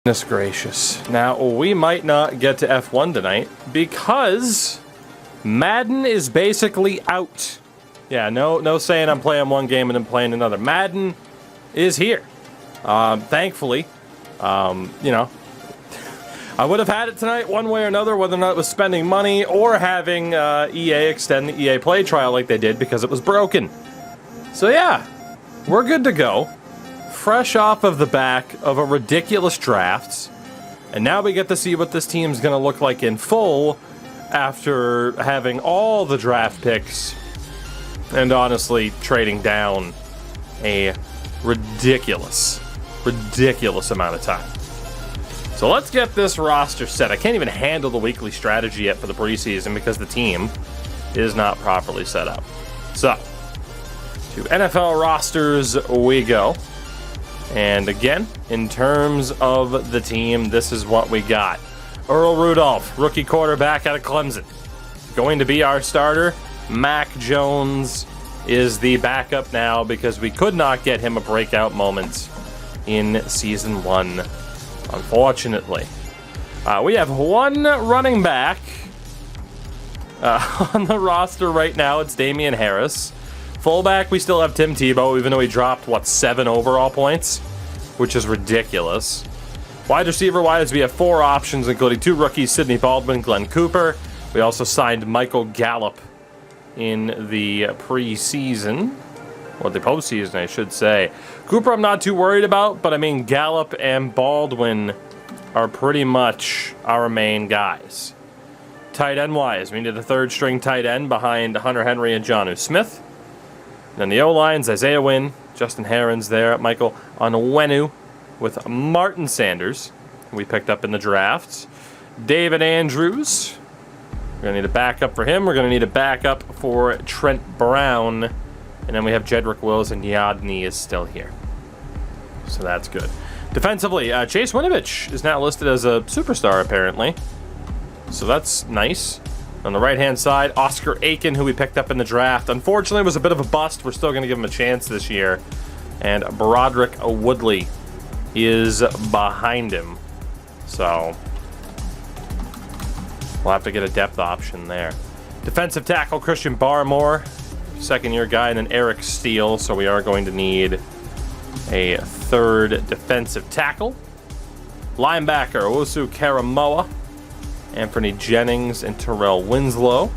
Goodness gracious. Now, we might not get to F1 tonight because Madden is basically out. Yeah, no saying I'm playing one game and then playing another. Madden is here. Thankfully, you know, I would have had it tonight one way or another, whether or not it was spending money or having EA extend the EA Play trial like they did because it was broken. So yeah, we're good to go. Fresh off of the back of a ridiculous draft. And now we get to see what this team's going to look like in full after having all the draft picks and honestly trading down a ridiculous amount of time. So let's get this roster set. I can't even handle the weekly strategy yet for the preseason because the team is not properly set up. So, to NFL rosters we go. And again, in terms of the team, this is what we got. Earl Rudolph, rookie quarterback out of Clemson. Going to be our starter. Mac Jones is the backup now because we could not get him a breakout moment in Season 1, unfortunately. We have one running back on the roster right now. It's Damian Harris. Fullback, we still have Tim Tebow, even though he dropped, 7 overall points, which is ridiculous. Wide receiver-wise, we have 4 options, including 2 rookies, Sidney Baldwin, Glenn Cooper. We also signed Michael Gallup in the preseason, or the postseason, I should say. Cooper I'm not too worried about, but I mean, Gallup and Baldwin are pretty much our main guys. Tight end-wise, we need a third-string tight end behind Hunter Henry and Jonnu Smith. Then the O-lines, Isaiah Wynn, Justin Herron's there, Michael Onwenu with Martin Sanders, who we picked up in the drafts. David Andrews, we're going to need a backup for him. We're going to need a backup for Trent Brown. And then we have Jedrick Wills, and Yadni is still here. So that's good. Defensively, Chase Winovich is now listed as a superstar, apparently. So that's nice. On the right-hand side, Oscar Aiken, who we picked up in the draft. Unfortunately, was a bit of a bust. We're still going to give him a chance this year. And Broderick Woodley is behind him. So we'll have to get a depth option there. Defensive tackle, Christian Barmore, second-year guy, and then Eric Steele. So we are going to need a third defensive tackle. Linebacker, Owusu Karamoa, Anthony Jennings, and Terrell Winslow.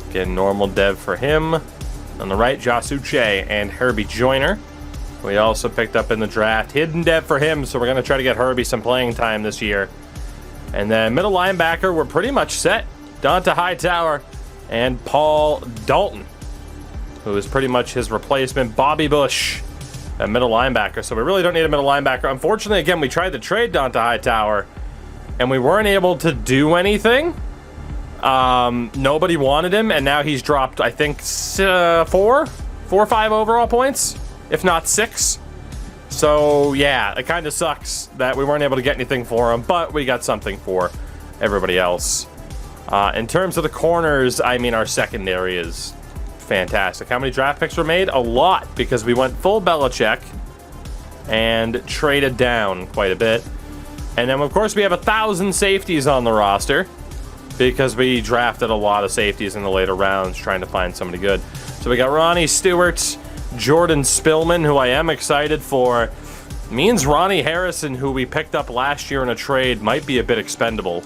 Again, normal dev for him. On the right, Josh Uche and Herbie Joyner. We also picked up in the draft. Hidden dev for him, so we're going to try to get Herbie some playing time this year. And then middle linebacker, we're pretty much set. Donta Hightower and Paul Dalton, who is pretty much his replacement. Bobby Bush, a middle linebacker. So we really don't need a middle linebacker. Unfortunately, again, we tried to trade Donta Hightower, and we weren't able to do anything. Nobody wanted him, and now he's dropped, I think, 4 or 5 overall points, if not 6. So, yeah, it kind of sucks that we weren't able to get anything for him, but we got something for everybody else. In terms of the corners, I mean, our secondary is fantastic. How many draft picks were made? A lot, because we went full Belichick and traded down quite a bit. And then, of course, we have 1,000 safeties on the roster because we drafted a lot of safeties in the later rounds trying to find somebody good. So we got Ronnie Stewart, Jordan Spillman, who I am excited for. Means Ronnie Harrison, who we picked up last year in a trade, might be a bit expendable.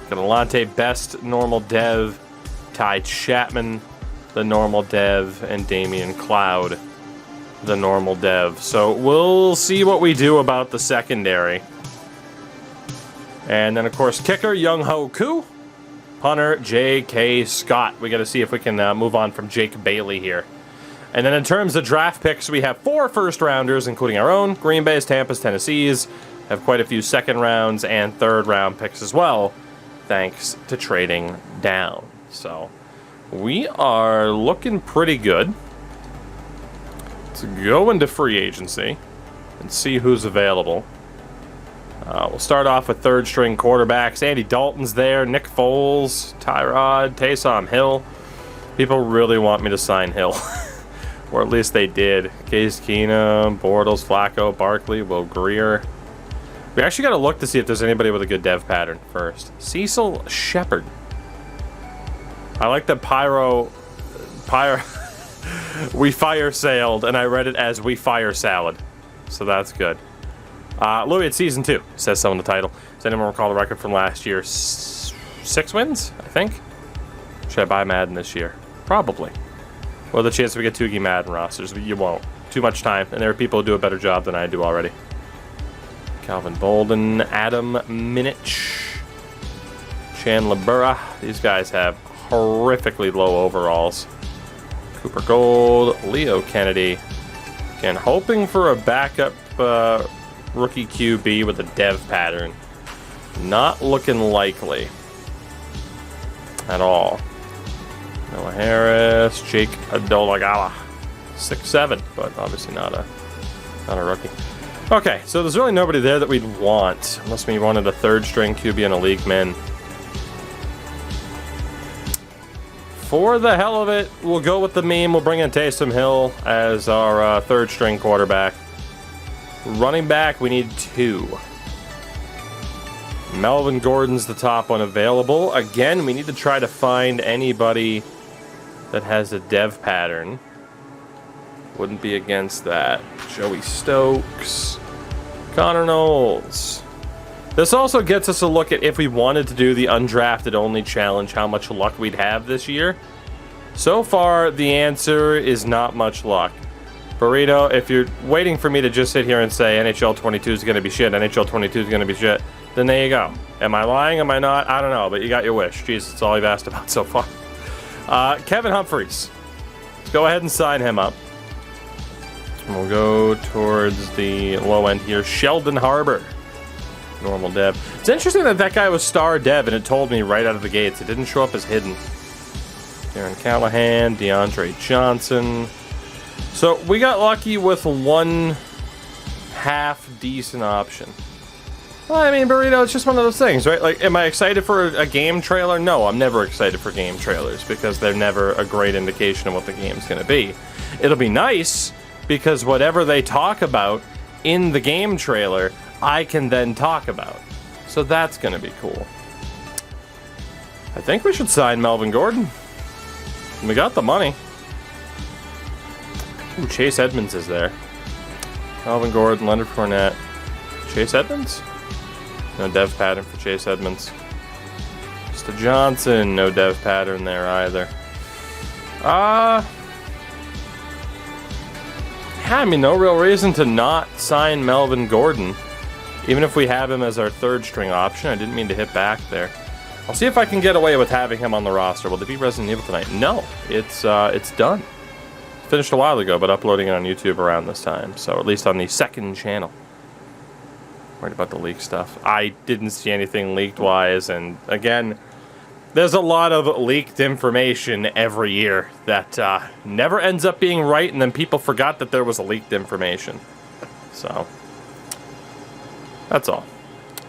Got Alante Best, normal dev, Ty Chapman, the normal dev, and Damian Cloud, the normal dev. So we'll see what we do about the secondary. And then, of course, kicker, Young Ho Koo. Punter, J.K. Scott. We got to see if we can move on from Jake Bailey here. And then in terms of draft picks, we have 4 first-rounders, including our own, Green Bay's, Tampa's, Tennessee's. Have quite a few second rounds and third-round picks as well, thanks to trading down. So we are looking pretty good. Let's go into free agency and see who's available. We'll start off with third-string quarterbacks. Andy Dalton's there, Nick Foles, Tyrod, Taysom Hill. People really want me to sign Hill. Or at least they did. Case Keenum, Bortles, Flacco, Barkley, Will Greer. We actually got to look to see if there's anybody with a good dev pattern first. Cecil Shepard. I like that Pyro... we fire sailed, and I read it as we fire salad. So that's good. Louis, it's season 2, says so in the title. Does anyone recall the record from last year? 6 wins, I think? Should I buy Madden this year? Probably. Well, the chance we get 2 Madden rosters, you won't. Too much time, and there are people who do a better job than I do already. Calvin Bolden, Adam Minich, Chandler Burra. These guys have horrifically low overalls. Cooper Gold, Leo Kennedy. Again, hoping for a backup rookie QB with a dev pattern. Not looking likely at all. Noah Harris, Jake Adolagala. 6'7", but obviously not a rookie. Okay, so there's really nobody there that we'd want, unless we wanted a 3rd string QB and a league min. For the hell of it, we'll go with the meme. We'll bring in Taysom Hill as our 3rd string quarterback. Running back, we need 2. Melvin Gordon's the top one available. Again, we need to try to find anybody that has a dev pattern. Wouldn't be against that. Joey Stokes. Connor Knowles. This also gets us a look at if we wanted to do the undrafted only challenge, how much luck we'd have this year. So far, the answer is not much luck. Burrito, if you're waiting for me to just sit here and say NHL 22 is going to be shit, NHL 22 is going to be shit, then there you go. Am I lying? Am I not? I don't know, but you got your wish. Jeez, that's all you've asked about so far. Kevin Humphreys. Let's go ahead and sign him up. We'll go towards the low end here. Sheldon Harbor. Normal dev. It's interesting that that guy was star dev, and it told me right out of the gates. It didn't show up as hidden. Darren Callahan, DeAndre Johnson. So we got lucky with one half decent option. Well, I mean, Burrito, it's just one of those things, right? Like, am I excited for a game trailer? No, I'm never excited for game trailers because they're never a great indication of what the game's going to be. It'll be nice because whatever they talk about in the game trailer, I can then talk about. So that's going to be cool. I think we should sign Melvin Gordon. We got the money. Ooh, Chase Edmonds is there. Melvin Gordon, Leonard Fournette. Chase Edmonds? No dev pattern for Chase Edmonds. Mr. Johnson, no dev pattern there either. Yeah, I mean, no real reason to not sign Melvin Gordon. Even if we have him as our 3rd string option. I didn't mean to hit back there. I'll see if I can get away with having him on the roster. Will they be Resident Evil tonight? No, it's done. Finished a while ago, but uploading it on YouTube around this time. So at least on the 2nd channel. Worried about the leak stuff. I didn't see anything leaked-wise, and again, there's a lot of leaked information every year that never ends up being right, and then people forgot that there was a leaked information. So, that's all.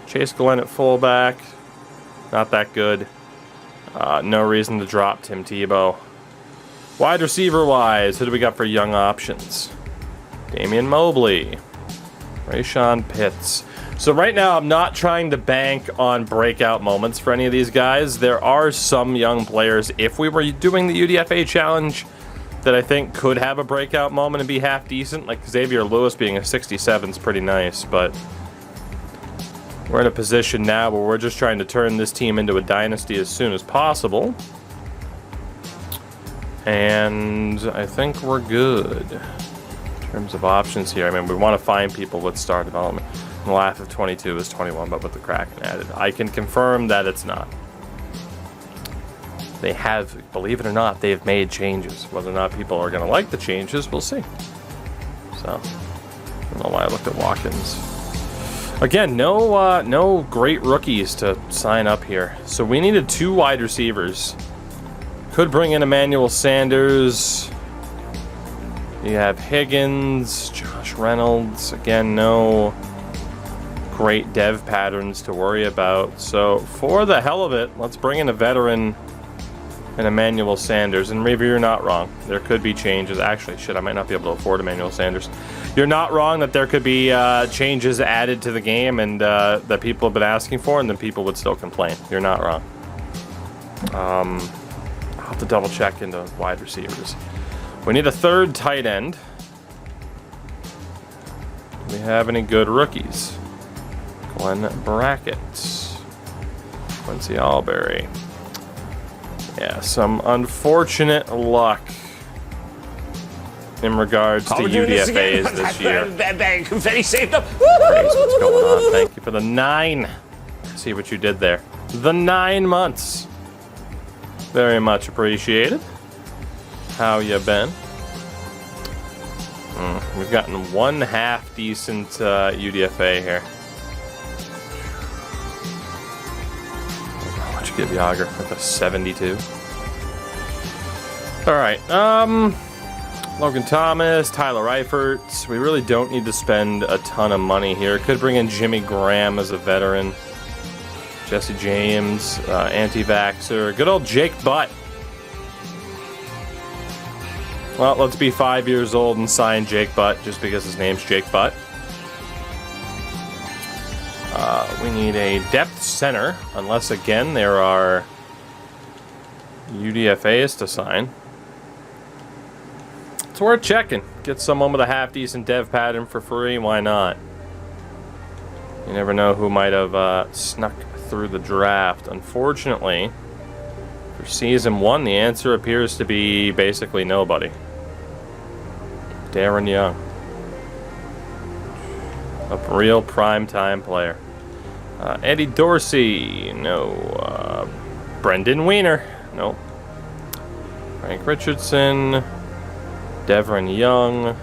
Chase Glenn at fullback. Not that good. No reason to drop Tim Tebow. Wide receiver-wise, who do we got for young options? Damian Mobley. Rayshawn Pitts. So right now, I'm not trying to bank on breakout moments for any of these guys. There are some young players, if we were doing the UDFA challenge, that I think could have a breakout moment and be half decent. Like Xavier Lewis being a 67 is pretty nice, but we're in a position now where we're just trying to turn this team into a dynasty as soon as possible. And I think we're good in terms of options here. I mean, we want to find people with star development. The laugh of 22 is 21, but with the Kraken added. I can confirm that it's not. They have, believe it or not, they have made changes. Whether or not people are going to like the changes, we'll see. So, I don't know why I looked at Watkins. Again, no great rookies to sign up here. So we needed 2 wide receivers. Could bring in Emmanuel Sanders. You have Higgins, Josh Reynolds. Again, no great dev patterns to worry about. So for the hell of it, let's bring in a veteran and Emmanuel Sanders. And maybe you're not wrong. There could be changes. Actually, shit, I might not be able to afford Emmanuel Sanders. You're not wrong that there could be changes added to the game and that people have been asking for, and then people would still complain. You're not wrong. I'll have to double check into wide receivers. We need a third tight end. Do we have any good rookies? Glenn Brackett. Quincy Alberry. Yeah, some unfortunate luck in regards to UDFAs this year. Confetti saved up. Praise, what's going on? Thank you for the 9. See what you did there. The 9 months. Very much appreciated. How you been? We've gotten one half decent UDFA here. What'd you give Yager? Like a 72. All right. Logan Thomas, Tyler Eifert. We really don't need to spend a ton of money here. Could bring in Jimmy Graham as a veteran. Jesse James, anti-vaxxer. Good old Jake Butt. Well, let's be 5 years old and sign Jake Butt just because his name's Jake Butt. We need a depth center, unless, again, there are UDFAs to sign. It's worth checking. Get someone with a half-decent dev pattern for free. Why not? You never know who might have snuck through the draft. Unfortunately, for Season 1, the answer appears to be basically nobody. Darren Young. A real prime-time player. Eddie Dorsey. No. Brendan Weiner. Nope. Frank Richardson. Devin Young.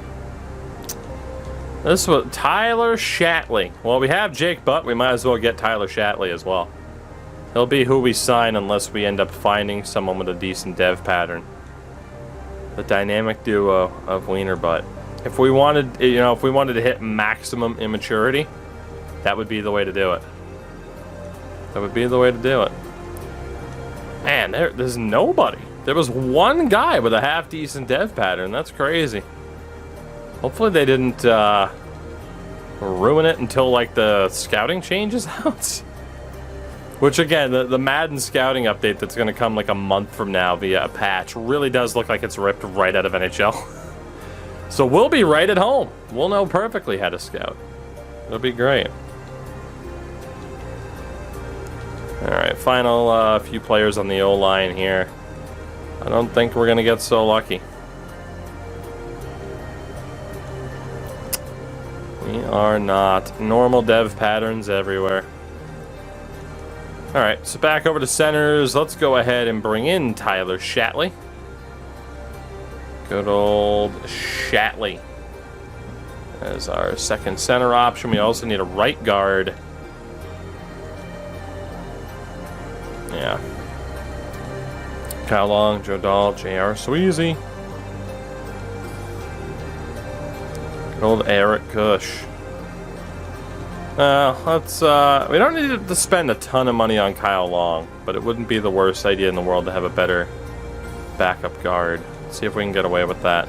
This was Tyler Shatley. Well, we have Jake Butt. We might as well get Tyler Shatley as well. He'll be who we sign unless we end up finding someone with a decent dev pattern. The dynamic duo of Wiener Butt. If we wanted, if we wanted to hit maximum immaturity, that would be the way to do it. That would be the way to do it. Man, there's nobody. There was one guy with a half-decent dev pattern. That's crazy. Hopefully they didn't ruin it until, like, the scouting changes out. Which, again, the Madden scouting update that's going to come, like, a month from now via a patch really does look like it's ripped right out of NHL. So we'll be right at home. We'll know perfectly how to scout. It'll be great. Alright, final few players on the O-line here. I don't think we're going to get so lucky. We are not. Normal dev patterns everywhere. Alright, so back over to centers. Let's go ahead and bring in Tyler Shatley. Good old Shatley as our second center option. We also need a right guard. Yeah. Kyle Long, Joe Dahl, J.R. Sweezy. Good old Eric Kush. Let's, we don't need to spend a ton of money on Kyle Long, but it wouldn't be the worst idea in the world to have a better backup guard. Let's see if we can get away with that.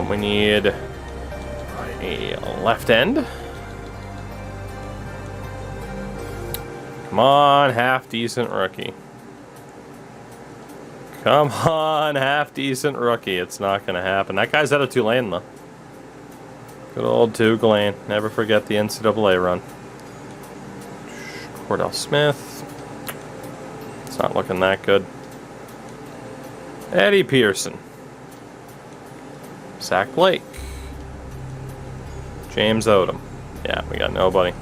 We need a left end. Come on, half-decent rookie. Come on, half-decent rookie. It's not going to happen. That guy's out of Tulane, though. Good old Tulane. Never forget the NCAA run. Cordell Smith. It's not looking that good. Eddie Pearson. Zach Blake. James Odom. Yeah, we got nobody.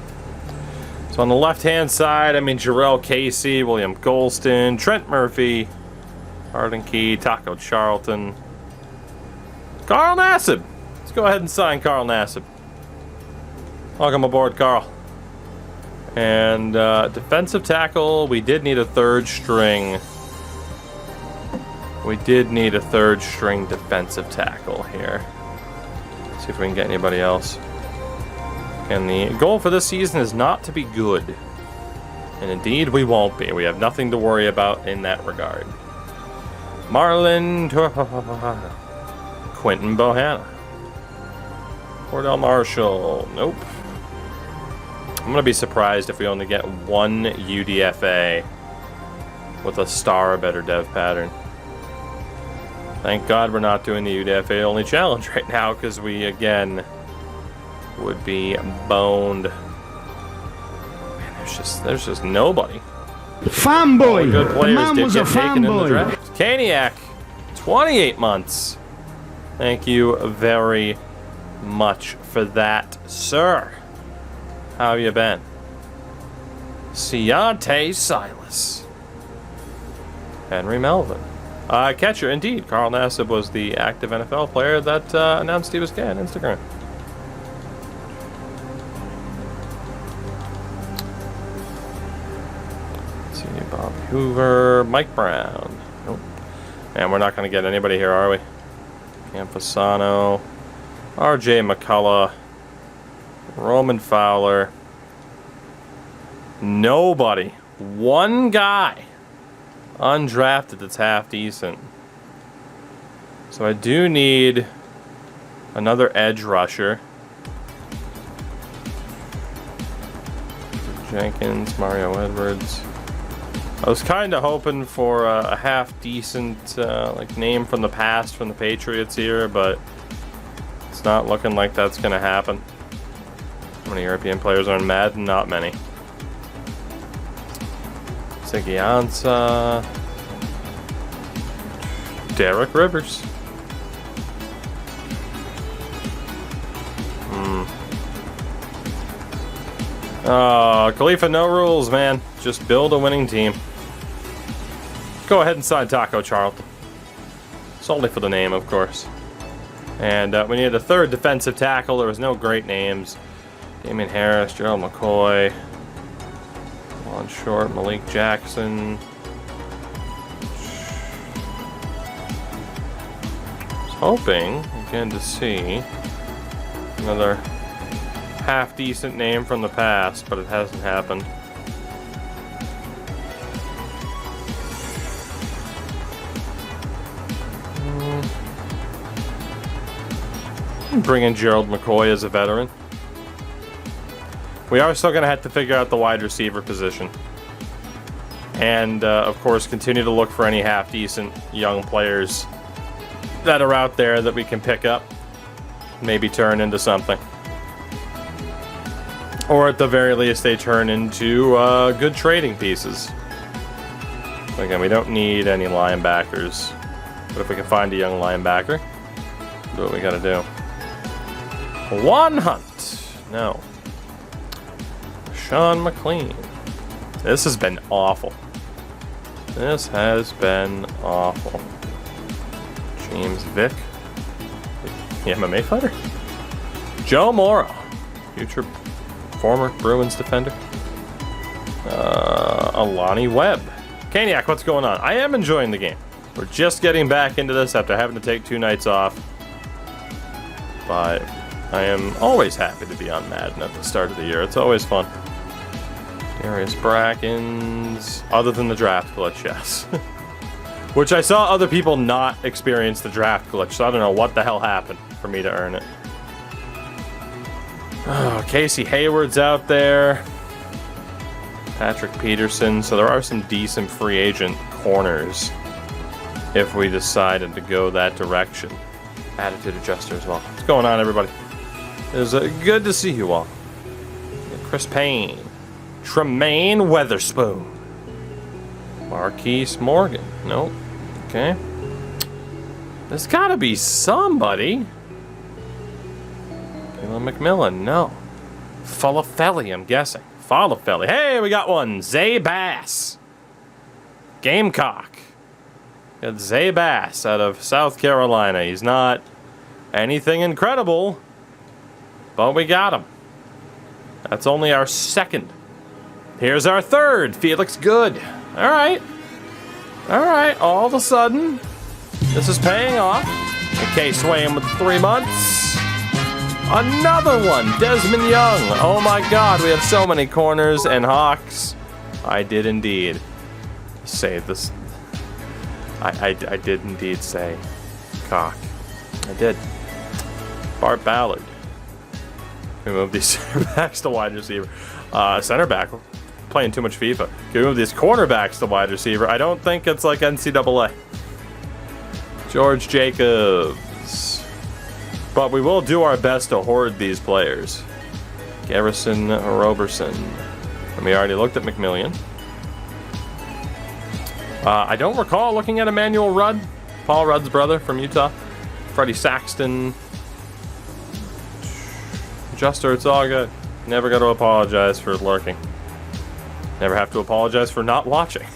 So on the left-hand side, I mean, Jarrell Casey, William Golston, Trent Murphy, Arden Key, Taco Charlton, Carl Nassib. Let's go ahead and sign Carl Nassib. Welcome aboard, Carl. And defensive tackle, we did need a third string. We did need a third string defensive tackle here. Let's see if we can get anybody else. And the goal for this season is not to be good. And indeed, we won't be. We have nothing to worry about in that regard. Marlon Quentin Bohanna. Cordell Marshall. Nope. I'm going to be surprised if we only get one UDFA with a star or better dev pattern. Thank God we're not doing the UDFA only challenge right now, because we, again, would be boned. Man, there's just nobody. Fanboy! Good players The man did was get a taken in the fanboy. draft. Caniac, 28 months. Thank you very much for that, sir. How have you been? Ciante Silas. Henry Melvin. Catcher, indeed. Carl Nassib was the active NFL player that announced he was gay on Instagram. Let's see, Bobby Hoover. Mike Brown. Nope. Man, we're not going to get anybody here, are we? Campusano. RJ McCullough. Roman Fowler. Nobody. One guy undrafted that's half decent. So I do need another edge rusher. Jenkins, Mario Edwards. I was kind of hoping for a half decent like name from the past from the Patriots here, but it's not looking like that's going to happen. How many European players are in Madden? Not many. Sigiansa. Derek Rivers. Khalifa, no rules, man. Just build a winning team. Go ahead and sign Taco Charlton. Solely for the name, of course. And we needed a third defensive tackle. There was no great names. Damian Harris, Gerald McCoy. On short, Malik Jackson. Was hoping again to see another half decent name from the past, but it hasn't happened. Bring in Gerald McCoy as a veteran. We are still going to have to figure out the wide receiver position. And, of course, continue to look for any half-decent young players that are out there that we can pick up. Maybe turn into something. Or at the very least, they turn into good trading pieces. Again, we don't need any linebackers. But if we can find a young linebacker, do what we got to do. Juan Hunt. No. Sean McLean. This has been awful. This has been awful. James Vick. The MMA fighter. Joe Morrow. Future former Bruins defender. Alani Webb. Caniac, what's going on? I am enjoying the game. We're just getting back into this after having to take 2 nights off. But I am always happy to be on Madden at the start of the year. It's always fun. Darius Brackens. Other than the draft glitch, yes. Which I saw other people not experience the draft glitch, so I don't know what the hell happened for me to earn it. Oh, Casey Hayward's out there. Patrick Peterson. So there are some decent free agent corners if we decided to go that direction. Attitude adjuster as well. What's going on, everybody? It was good to see you all. Chris Payne. Tremaine Weatherspoon. Marquise Morgan. Nope. Okay. There's gotta be somebody. Kayla McMillan. No. Falafelli, I'm guessing. Falafelli. Hey, we got one. Zay Bass. Gamecock. Got Zay Bass out of South Carolina. He's not anything incredible, but we got him. That's only our second. Here's our third. Felix Good. All right. All right. All of a sudden, this is paying off. Okay, Swain with 3 months. Another one. Desmond Young. Oh my God. We have so many corners and Hawks I did indeed say this. I did indeed say cock. I did. Bart Ballard. We move these center backs to wide receiver. Center back. Playing too much FIFA. Can we move these cornerbacks to wide receiver? I don't think it's like NCAA. George Jacobs. But we will do our best to hoard these players. Garrison Roberson. And we already looked at McMillian. I don't recall looking at Emmanuel Rudd. Paul Rudd's brother from Utah. Freddie Saxton. Juster, it's all good. Never got to apologize for lurking. Never have to apologize for not watching.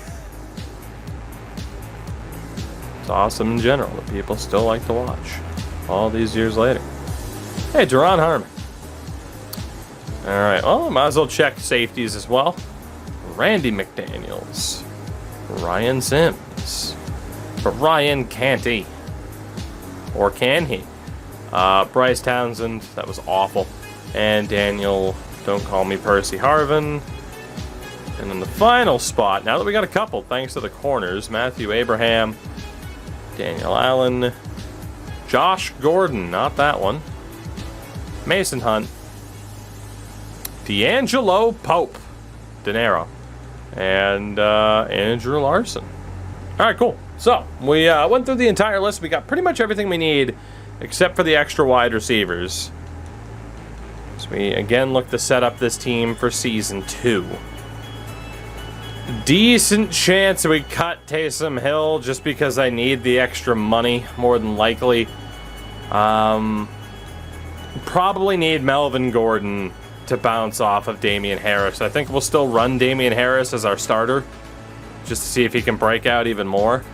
It's awesome in general that people still like to watch all these years later. Hey, Duron Harmon. Alright, well, might as well check safeties as well. Randy McDaniels. Ryan Sims. But Ryan can't he? Or can he? Bryce Townsend, that was awful. And Daniel, don't call me Percy Harvin. And then the final spot, now that we got a couple, thanks to the corners, Matthew Abraham, Daniel Allen, Josh Gordon, not that one, Mason Hunt, D'Angelo Pope, De Niro, and Andrew Larson. All right, cool. So we went through the entire list. We got pretty much everything we need, except for the extra wide receivers. So we again look to set up this team for Season 2. Decent chance we cut Taysom Hill just because I need the extra money, more than likely. Probably need Melvin Gordon to bounce off of Damian Harris. I think we'll still run Damian Harris as our starter, just to see if he can break out even more.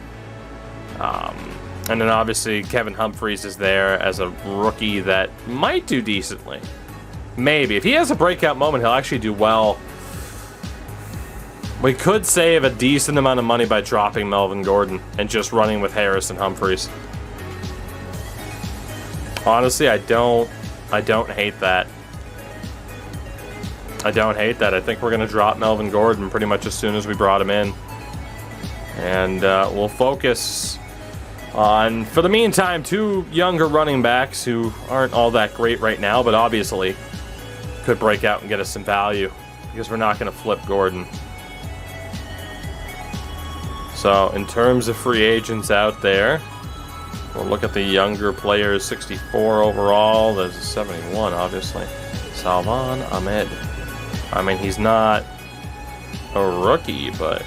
And then obviously Kevin Humphreys is there as a rookie that might do decently. Maybe. If he has a breakout moment, he'll actually do well. We could save a decent amount of money by dropping Melvin Gordon and just running with Harris and Humphreys. Honestly, I don't hate that. I don't hate that. I think we're going to drop Melvin Gordon pretty much as soon as we brought him in. And we'll focus on, for the meantime, 2 younger running backs who aren't all that great right now, but obviously could break out and get us some value because we're not going to flip Gordon. So, in terms of free agents out there, we'll look at the younger players. 64 overall. There's a 71, obviously. Salvan Ahmed. I mean, he's not a rookie, but...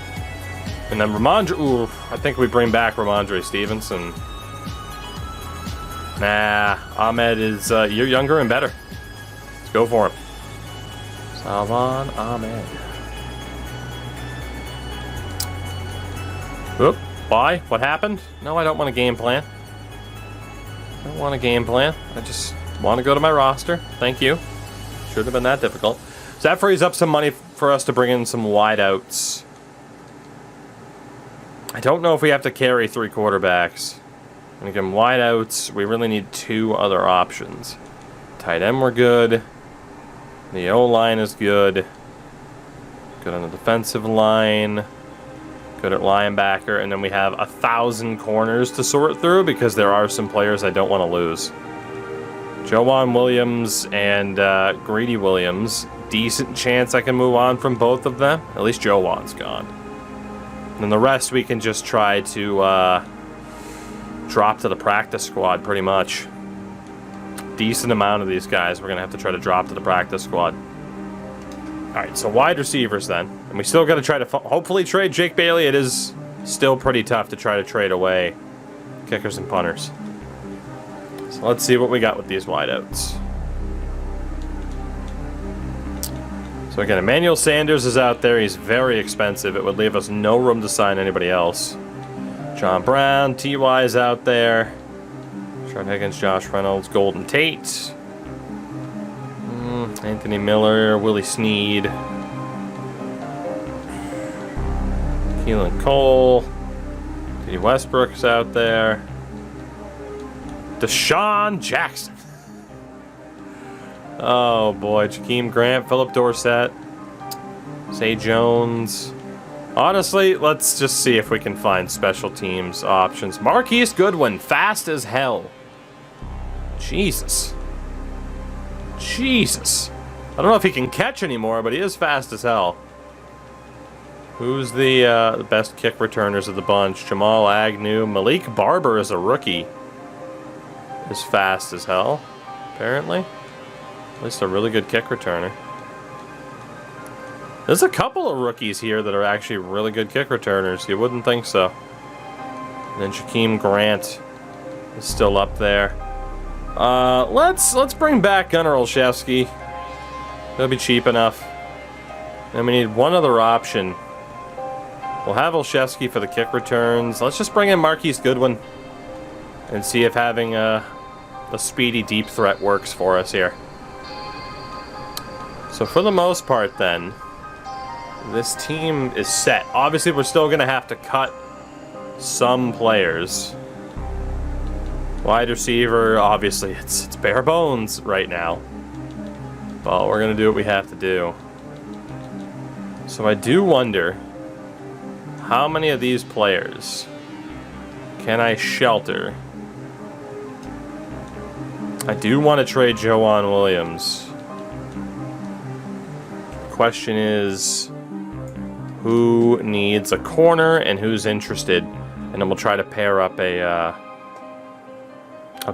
And then Ramondre... Ooh, I think we bring back Ramondre Stevenson. Nah, Ahmed is... you're younger and better. Let's go for him. Salvan Ahmed. Oop, why? What happened? No, I don't want a game plan. I don't want a game plan. I just want to go to my roster. Thank you. Should have been that difficult. So that frees up some money for us to bring in some wideouts. I don't know if we have to carry 3 quarterbacks. And again, wideouts, we really need 2 other options. Tight end, we're good. The O-line is good. Good on the defensive line. Good at linebacker, and then we have 1,000 corners to sort through because there are some players I don't want to lose. Joejuan Williams and Greedy Williams. Decent chance I can move on from both of them. At least Joejuan's gone. And then the rest we can just try to drop to the practice squad pretty much. Decent amount of these guys we're going to have to try to drop to the practice squad. Alright, so wide receivers then. And we still got to try to hopefully trade Jake Bailey. It is still pretty tough to try to trade away kickers and punters. So let's see what we got with these wideouts. So again, Emmanuel Sanders is out there. He's very expensive. It would leave us no room to sign anybody else. John Brown, T.Y. is out there. Trent Higgins, Josh Reynolds, Golden Tate. Anthony Miller, Willie Snead. Keelan Cole. D. Westbrook's out there. Deshaun Jackson. Oh boy, Jakeem Grant, Philip Dorsett. Zay Jones. Honestly, let's just see if we can find special teams options. Marquise Goodwin, fast as hell. Jesus. Jesus. I don't know if he can catch anymore, but he is fast as hell. Who's the best kick returners of the bunch? Jamal Agnew. Malik Barber is a rookie. Is fast as hell, apparently. At least a really good kick returner. There's a couple of rookies here that are actually really good kick returners. You wouldn't think so. And then Jakeem Grant is still up there. Let's bring back Gunnar Olszewski. That'll be cheap enough. And we need one other option. We'll have Olszewski for the kick returns. Let's just bring in Marquise Goodwin and see if having a speedy deep threat works for us here. So for the most part then, this team is set. Obviously, we're still going to have to cut some players. Wide receiver, obviously, it's bare bones right now. But we're going to do what we have to do. So I do wonder, how many of these players can I shelter? I do want to trade Joanne Williams. The question is, who needs a corner and who's interested? And then we'll try to pair up a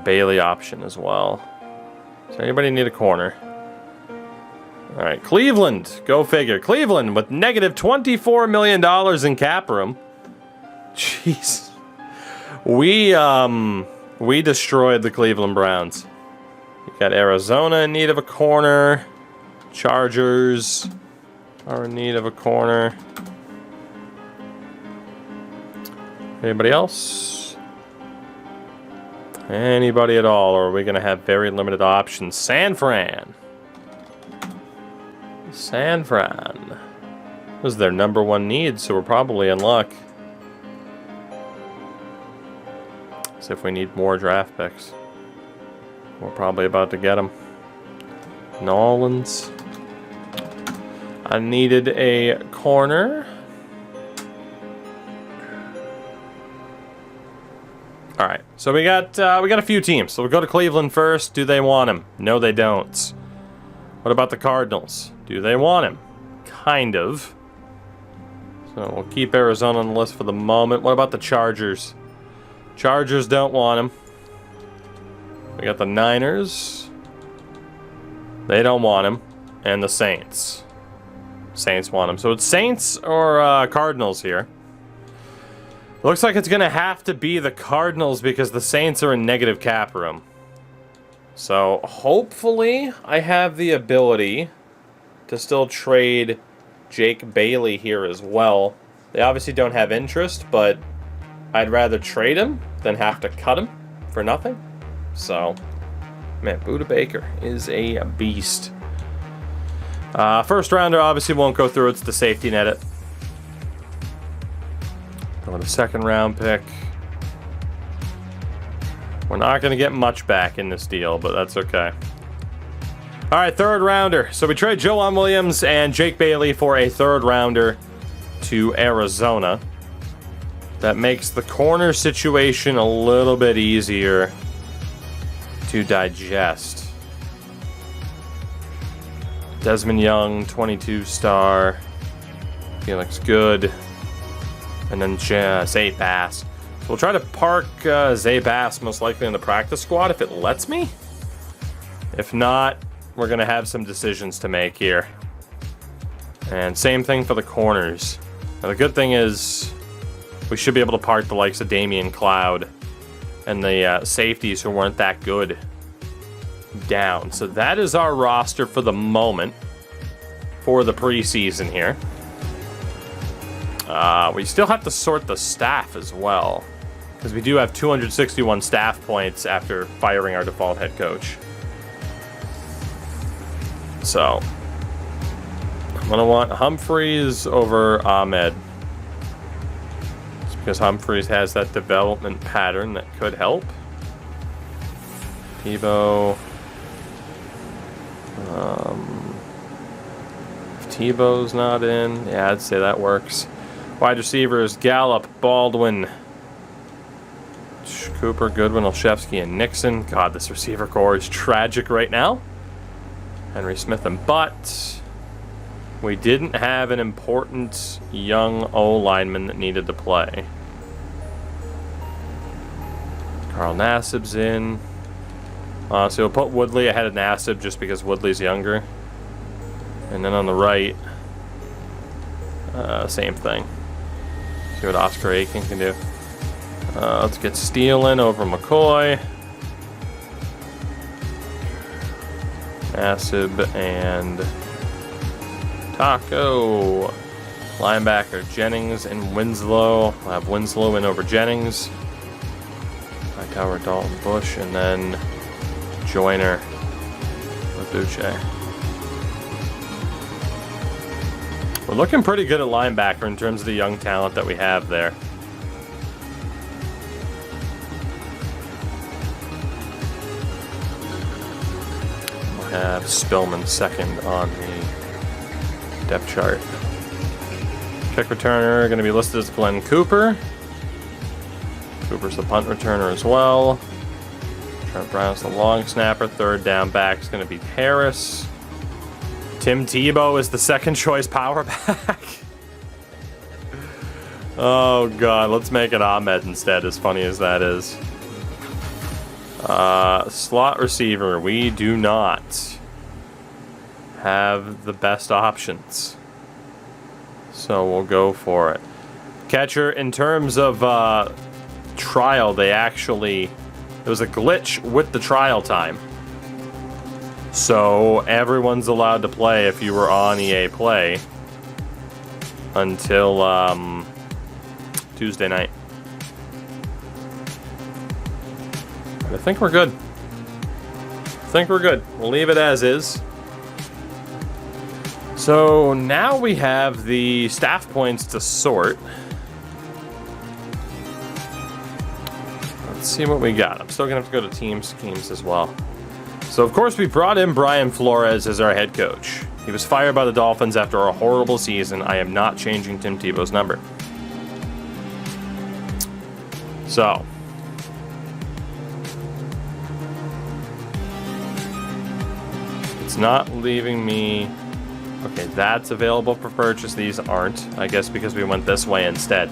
Bailey option as well. Does anybody need a corner? All right, Cleveland. Go figure. Cleveland with negative $24 million in cap room. Jeez. We destroyed the Cleveland Browns. You got Arizona in need of a corner. Chargers are in need of a corner. Anybody else? Anybody at all? Or are we going to have very limited options? San Fran. San Fran. This was their #1 need, so we're probably in luck. So if we need more draft picks, we're probably about to get them. New Orleans. I needed a corner. All right, so we got a few teams. So we'll go to Cleveland first. Do they want him? No, they don't. What about the Cardinals? Do they want him? Kind of. So we'll keep Arizona on the list for the moment. What about the Chargers? Chargers don't want him. We got the Niners. They don't want him. And the Saints. Saints want him. So it's Saints or Cardinals here. Looks like it's going to have to be the Cardinals because the Saints are in negative cap room. So hopefully I have the ability to still trade Jake Bailey here as well. They obviously don't have interest, but I'd rather trade him than have to cut him for nothing. So, man, Buda Baker is a beast. First rounder obviously won't go through. It's the safety net it. Going to second round pick. We're not going to get much back in this deal, but that's okay. All right, third rounder. So we trade Joanne Williams and Jake Bailey for a third rounder to Arizona. That makes the corner situation a little bit easier to digest. Desmond Young, 22 star. Felix Good. And then Zay Bass. So we'll try to park Zay Bass most likely in the practice squad if it lets me. If not, we're going to have some decisions to make here. And same thing for the corners. Now the good thing is we should be able to park the likes of Damian Cloud and the safeties who weren't that good down. So that is our roster for the moment for the preseason here. We still have to sort the staff as well, because we do have 261 staff points after firing our default head coach. So I'm going to want Humphreys over Ahmed. It's because Humphreys has that development pattern that could help. Tebow's not in. Yeah, I'd say that works. Wide receivers, Gallup, Baldwin, Cooper, Goodwin, Olszewski, and Nixon. God, this receiver core is tragic right now. Henry Smith and Butt. We didn't have an important young O-lineman that needed to play. Carl Nassib's in. So we'll put Woodley ahead of Nassib just because Woodley's younger. And then on the right, same thing. See what Oscar Aiken can do. Let's get Steele in over McCoy. Nassib and Taco. Linebacker Jennings and Winslow. We'll have Winslow in over Jennings. Hightower, Dalton, Bush, and then Joyner with Boucher. We're looking pretty good at linebacker in terms of the young talent that we have there. We'll have Spillman second on the depth chart. Kick returner going to be listed as Glenn Cooper. Cooper's the punt returner as well. Trent Brown's the long snapper. Third down back is going to be Harris. Tim Tebow is the second choice power back. Oh god, let's make it Ahmed instead, as funny as that is. Slot receiver, we do not have the best options. So we'll go for it. Catcher, in terms of trial, there was a glitch with the trial time. So everyone's allowed to play if you were on EA Play until Tuesday night. I think we're good. We'll leave it as is. So now we have the staff points to sort. Let's see what we got. I'm still gonna have to go to team schemes as well. So, of course, we brought in Brian Flores as our head coach. He was fired by the Dolphins after a horrible season. I am not changing Tim Tebow's number. So. It's not leaving me... Okay, that's available for purchase. These aren't. I guess because we went this way instead.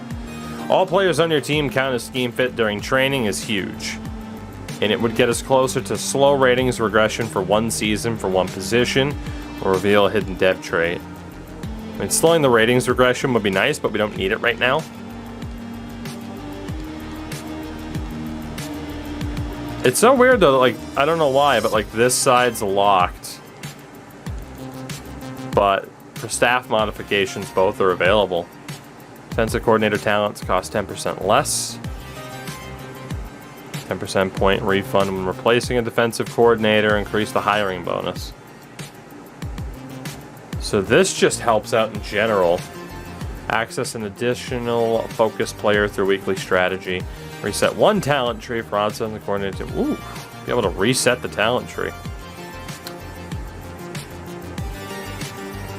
All players on your team count as scheme fit during training is huge. And it would get us closer to slow ratings regression for one season for one position, or reveal a hidden dev trait. I mean, slowing the ratings regression would be nice, but we don't need it right now. It's so weird though, like, I don't know why, but like this side's locked. But for staff modifications, both are available. Defensive coordinator talents cost 10% less. 10% point refund when replacing a defensive coordinator. Increase the hiring bonus. So this just helps out in general. Access an additional focus player through weekly strategy. Reset one talent tree for outside the coordinator. Ooh, be able to reset the talent tree.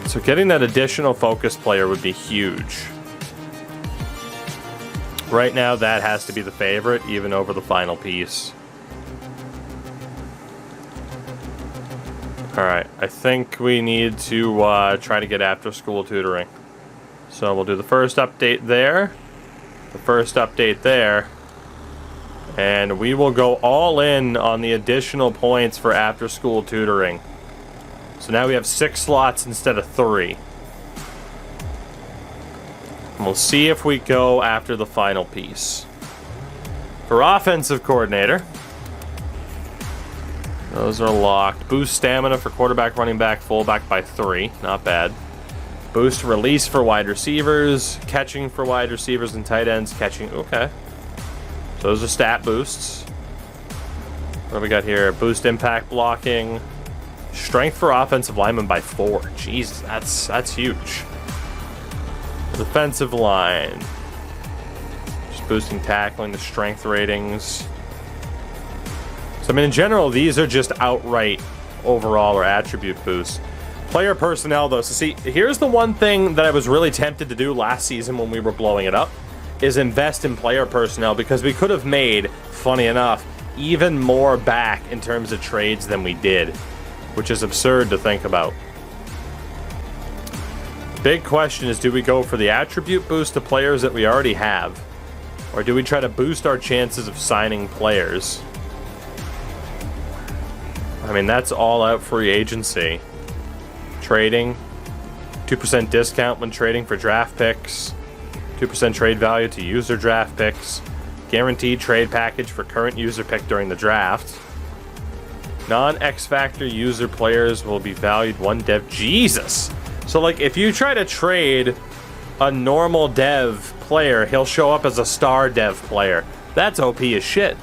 So getting that additional focus player would be huge. Right now, that has to be the favorite, even over the final piece. Alright, I think we need to try to get after school tutoring. So we'll do the first update there. The first update there. And we will go all in on the additional points for after school tutoring. So now we have 6 slots instead of 3. And we'll see if we go after the final piece. For offensive coordinator, those are locked. Boost stamina for quarterback, running back, fullback by 3. Not bad. Boost release for wide receivers. Catching for wide receivers and tight ends. Catching, okay. So those are stat boosts. What do we got here? Boost impact blocking. Strength for offensive linemen by 4. Jeez, that's huge. Defensive line. Just boosting tackling, the strength ratings. So, I mean, in general, these are just outright overall or attribute boosts. Player personnel, though. So see, here's the one thing that I was really tempted to do last season when we were blowing it up, is invest in player personnel, because we could have made, funny enough, even more back in terms of trades than we did, which is absurd to think about. Big question is, do we go for the attribute boost to players that we already have? Or do we try to boost our chances of signing players? I mean, that's all out free agency. Trading. 2% discount when trading for draft picks. 2% trade value to user draft picks. Guaranteed trade package for current user pick during the draft. Non-X Factor user players will be valued 1 dev. Jesus! So, like, if you try to trade a normal dev player, he'll show up as a star dev player. That's OP as shit.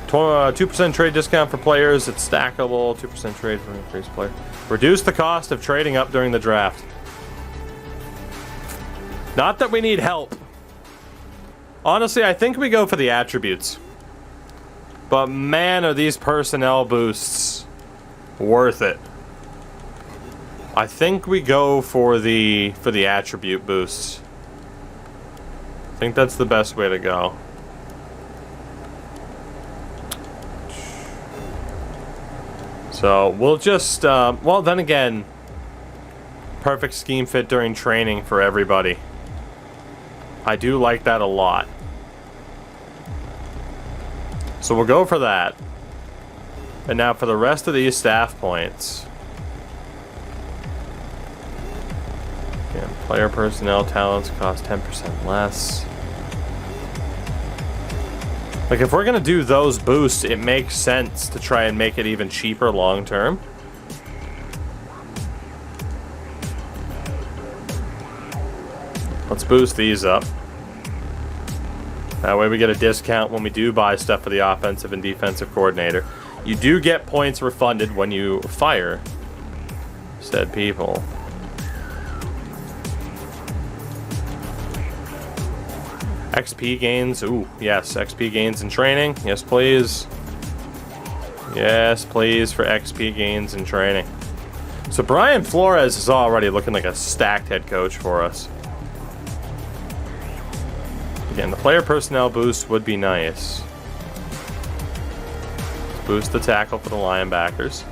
2% trade discount for players. It's stackable. 2% trade for increased player. Reduce the cost of trading up during the draft. Not that we need help. Honestly, I think we go for the attributes. But man, are these personnel boosts worth it. I think we go for the attribute boosts. I think that's the best way to go. So we'll just well, then again, perfect scheme fit during training for everybody. I do like that a lot. So we'll go for that. And now for the rest of these staff points. Again, player personnel talents cost 10% less. Like, if we're gonna do those boosts, it makes sense to try and make it even cheaper long term. Let's boost these up. That way we get a discount when we do buy stuff for the offensive and defensive coordinator. You do get points refunded when you fire said people. XP gains. Ooh, yes. XP gains in training. Yes, please. Yes, please, for XP gains in training. So Brian Flores is already looking like a stacked head coach for us. Again, the player personnel boost would be nice. Let's boost the tackle for the linebackers.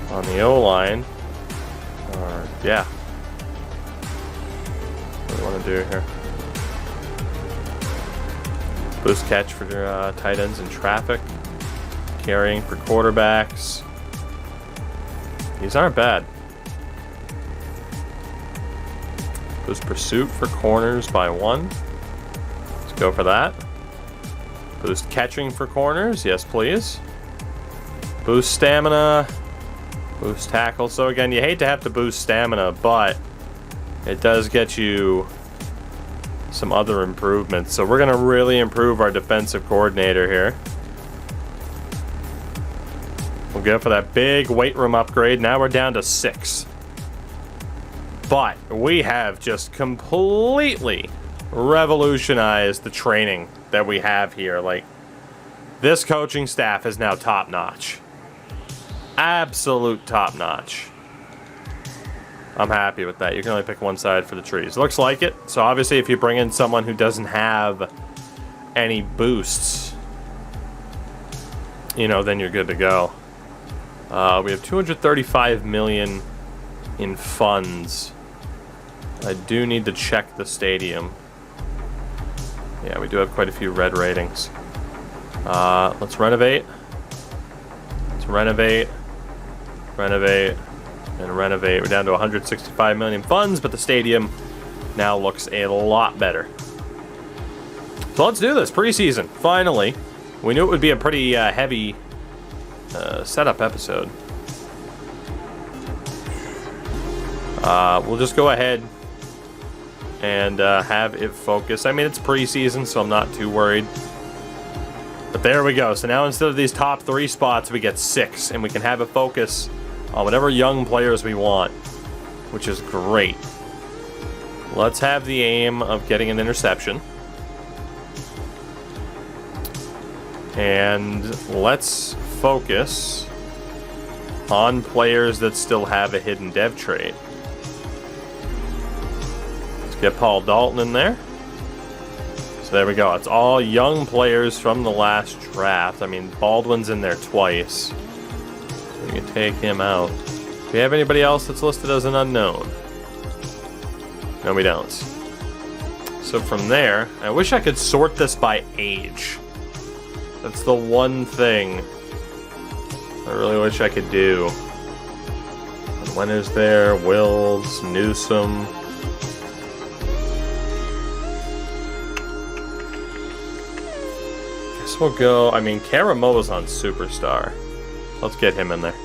On the O-line. Yeah. What do we want to do here? Boost catch for tight ends in traffic. Carrying for quarterbacks. These aren't bad. Boost pursuit for corners by 1. Let's go for that. Boost catching for corners. Yes, please. Boost stamina. Boost tackle. So again, you hate to have to boost stamina, but it does get you some other improvements. So we're going to really improve our defensive coordinator here. We'll go for that big weight room upgrade. Now we're down to 6. But we have just completely revolutionized the training that we have here. Like, this coaching staff is now top-notch. Absolute top-notch. I'm happy with that. You can only pick one side for the trees. Looks like it. So obviously if you bring in someone who doesn't have any boosts, you know, then you're good to go. We have 235 million in funds. I do need to check the stadium. Yeah, we do have quite a few red ratings. Let's renovate. Let's renovate. Renovate. And renovate. We're down to 165 million funds, but the stadium now looks a lot better. So let's do this. Preseason. Finally. We knew it would be a pretty heavy setup episode. We'll just go ahead and have it focus. I mean, it's preseason, so I'm not too worried. But there we go. So now instead of these top 3 spots, we get 6, and we can have it focus on whatever young players we want, which is great. Let's have the aim of getting an interception. And let's focus on players that still have a hidden dev trade. Let's get Paul Dalton in there. So there we go. It's all young players from the last draft. I mean, Baldwin's in there twice. We can take him out. Do we have anybody else that's listed as an unknown? No, we don't. So from there, I wish I could sort this by age. That's the one thing I really wish I could do. And when is there? Wills, Newsom. Guess we'll go. I mean, Karamoa's on Superstar. Let's get him in there.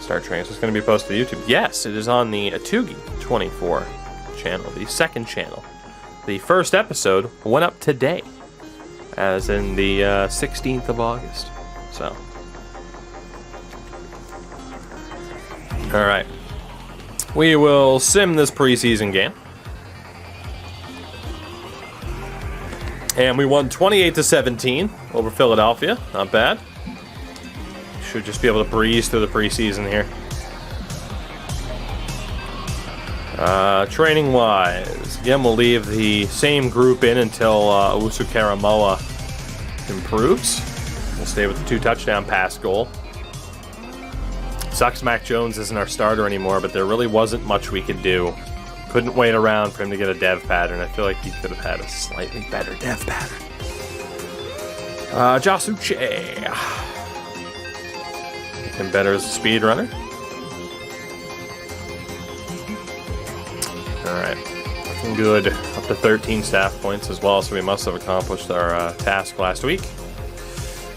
Start training. So it's going to be posted to YouTube. Yes, it is on the Atugi 24 channel, the second channel. The first episode went up today, as in the 16th of August. So, all right, we will sim this preseason game, and we won 28-17 over Philadelphia. Not bad. Should just be able to breeze through the preseason here. Training wise, again, we'll leave the same group in until Owusu Karamoa improves. We'll stay with the 2 touchdown pass goal. Sucks Mac Jones isn't our starter anymore, but there really wasn't much we could do. Couldn't wait around for him to get a dev pattern. I feel like he could have had a slightly better dev pattern. Jasuche. Make him better as a speed runner. Alright, looking good. Up to 13 staff points as well, so we must have accomplished our task last week.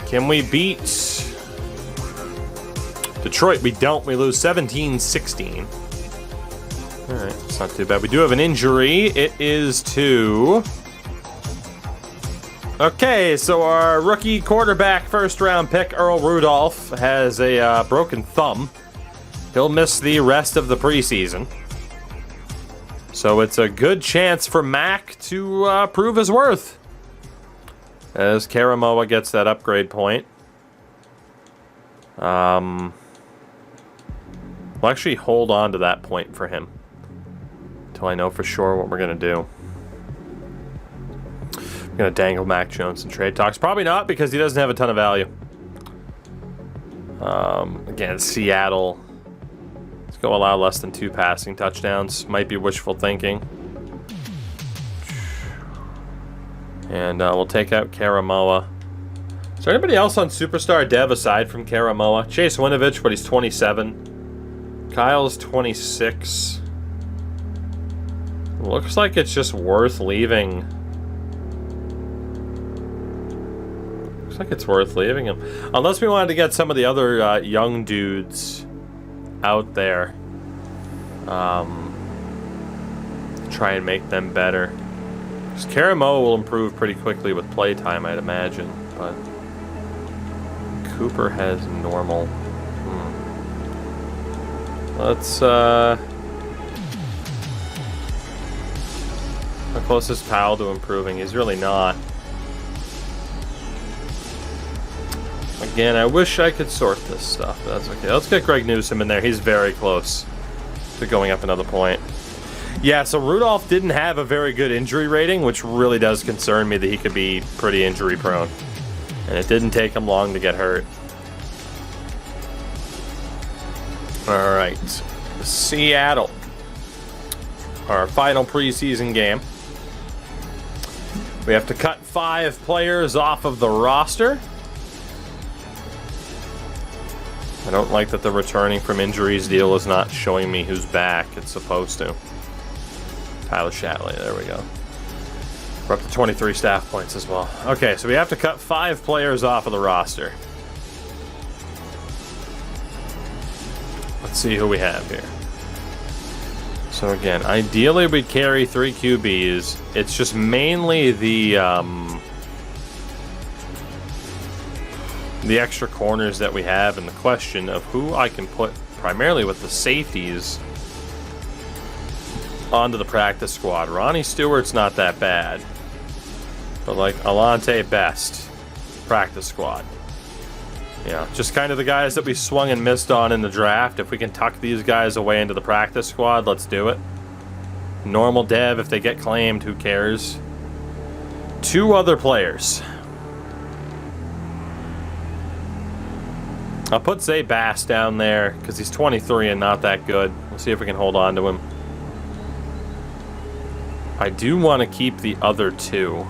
Can we beat Detroit? We don't. We lose 17-16. Alright, it's not too bad. We do have an injury. It is to... Okay, so our rookie quarterback first-round pick, Earl Rudolph, has a broken thumb. He'll miss the rest of the preseason. So it's a good chance for Mac to prove his worth, as Karamoa gets that upgrade point. We'll actually hold on to that point for him until I know for sure what we're going to do. I'm going to dangle Mac Jones in trade talks. Probably not, because he doesn't have a ton of value. Again, Seattle. Let's go allow less than 2 passing touchdowns. Might be wishful thinking. And we'll take out Karamoa. Is there anybody else on Superstar Dev aside from Karamoa? Chase Winovich, but he's 27. Kyle's 26. Looks like it's just worth leaving. Looks like it's worth leaving him. Unless we wanted to get some of the other young dudes out there. Try and make them better. Because Karamoa will improve pretty quickly with playtime, I'd imagine. But Cooper has normal. Let's, how close is Powell to improving? He's really not. Again, I wish I could sort this stuff, but that's okay. Let's get Greg Newsom in there. He's very close to going up another point. Yeah, so Rudolph didn't have a very good injury rating, which really does concern me that he could be pretty injury prone. And it didn't take him long to get hurt. Alright, Seattle. Our final preseason game. We have to cut 5 players off of the roster. I don't like that the returning from injuries deal is not showing me who's back. It's supposed to. Tyler Shatley, there we go. We're up to 23 staff points as well. Okay, so we have to cut 5 players off of the roster. Let's see who we have here. So again, ideally we carry 3 QBs. It's just mainly the extra corners that we have, and the question of who I can put primarily with the safeties onto the practice squad. Ronnie Stewart's not that bad, but like Alante Best, practice squad. Yeah, just kind of the guys that we swung and missed on in the draft. If we can tuck these guys away into the practice squad, let's do it. Normal dev, if they get claimed, who cares? 2 other players. I'll put Zay Bass down there because he's 23 and not that good. We'll see if we can hold on to him. I do want to keep the other 2.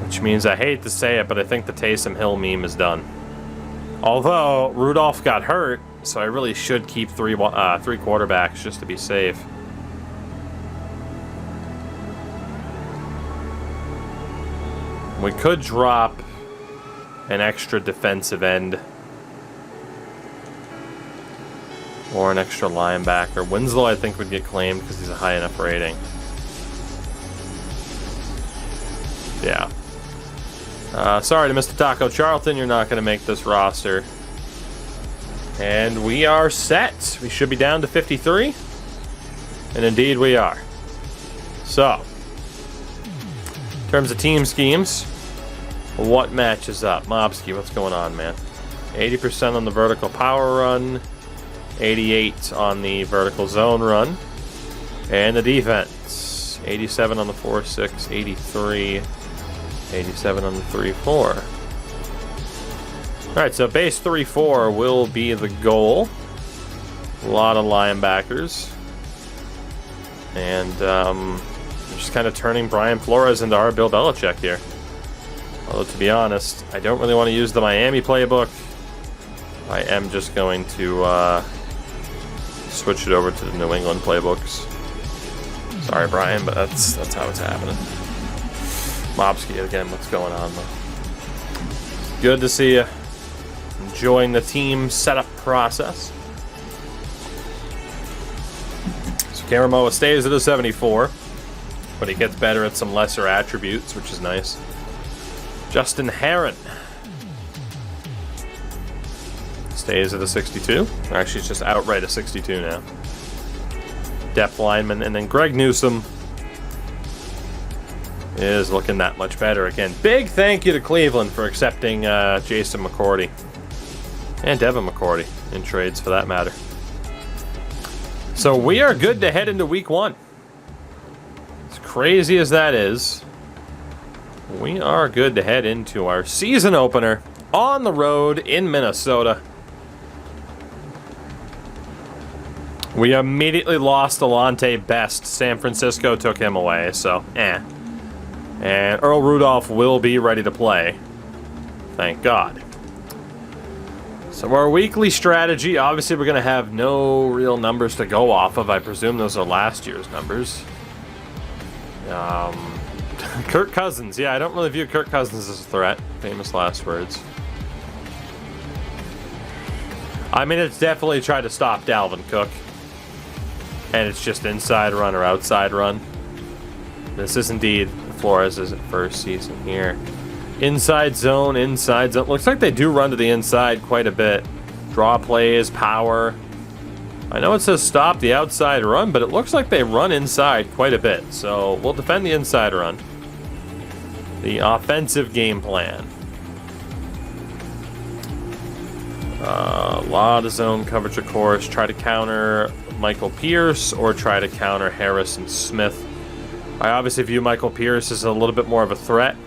Which means I hate to say it, but I think the Taysom Hill meme is done. Although, Rudolph got hurt, so I really should keep 3 quarterbacks just to be safe. We could drop an extra defensive end. Or an extra linebacker. Winslow, I think, would get claimed because he's a high enough rating. Yeah. Sorry to Mr. Taco Charlton, you're not going to make this roster. And we are set. We should be down to 53. And indeed we are. So, in terms of team schemes, what matches up? Mobsky, what's going on, man? 80% on the vertical power run, 88 on the vertical zone run, and the defense, 87 on the 4-6, 83, 87 on the 3-4. Alright, so base 3-4 will be the goal. A lot of linebackers. And just kind of turning Brian Flores into our Bill Belichick here. Although, to be honest, I don't really want to use the Miami playbook. I am just going to switch it over to the New England playbooks. Sorry, Brian, but that's how it's happening. Mobsky, again, what's going on, though? Good to see you. Enjoying the team setup process. So Karamoa stays at a 74, but he gets better at some lesser attributes, which is nice. Justin Herron stays at a 62. Actually, it's just outright a 62 now. Depth lineman, and then Greg Newsome is looking that much better again. Big thank you to Cleveland for accepting Jason McCourty and Devin McCourty in trades, for that matter. So we are good to head into week 1. As crazy as that is, we are good to head into our season opener on the road in Minnesota. We immediately lost Alante Best. San Francisco took him away, so And Earl Rudolph will be ready to play. Thank God. So our weekly strategy, obviously we're going to have no real numbers to go off of. I presume those are last year's numbers. Kirk Cousins. Yeah, I don't really view Kirk Cousins as a threat. Famous last words. I mean, it's definitely try to stop Dalvin Cook. And it's just inside run or outside run. This is indeed Flores' first season here. Inside zone, inside zone. Looks like they do run to the inside quite a bit. Draw plays, power. I know it says stop the outside run, but it looks like they run inside quite a bit. So we'll defend the inside run. The offensive game plan. A lot of zone coverage, of course. Try to counter Michael Pierce or try to counter Harrison Smith. I obviously view Michael Pierce as a little bit more of a threat.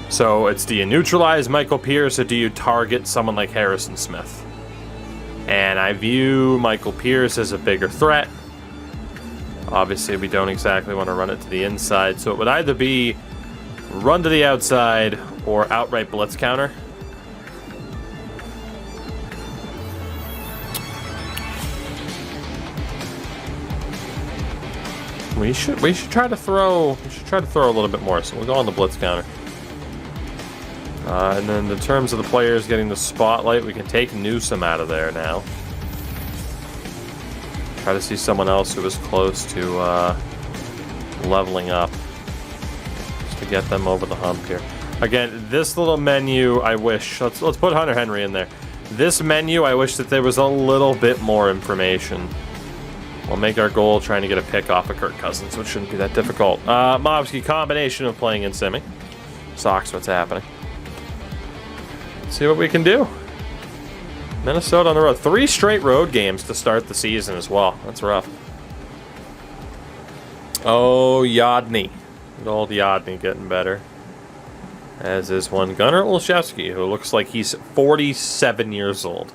So it's, do you neutralize Michael Pierce or do you target someone like Harrison Smith? And I view Michael Pierce as a bigger threat. Obviously, we don't exactly want to run it to the inside, so it would either be run to the outside or outright blitz counter. We should try to throw a little bit more, so we'll go on the blitz counter. And then in terms of the players getting the spotlight, we can take Newsome out of there now. Try to see someone else who is close to leveling up, just to get them over the hump here. Again, this little menu, I wish, let's put Hunter Henry in there. This menu, I wish that there was a little bit more information. We'll make our goal trying to get a pick off of Kirk Cousins, which shouldn't be that difficult. Mobsky, combination of playing and simming. Sox, what's happening? Let's see what we can do. Minnesota on the road. 3 straight road games to start the season as well. That's rough. Oh, Yodny. Good old Yodny getting better. As is one Gunnar Olszewski, who looks like he's 47 years old.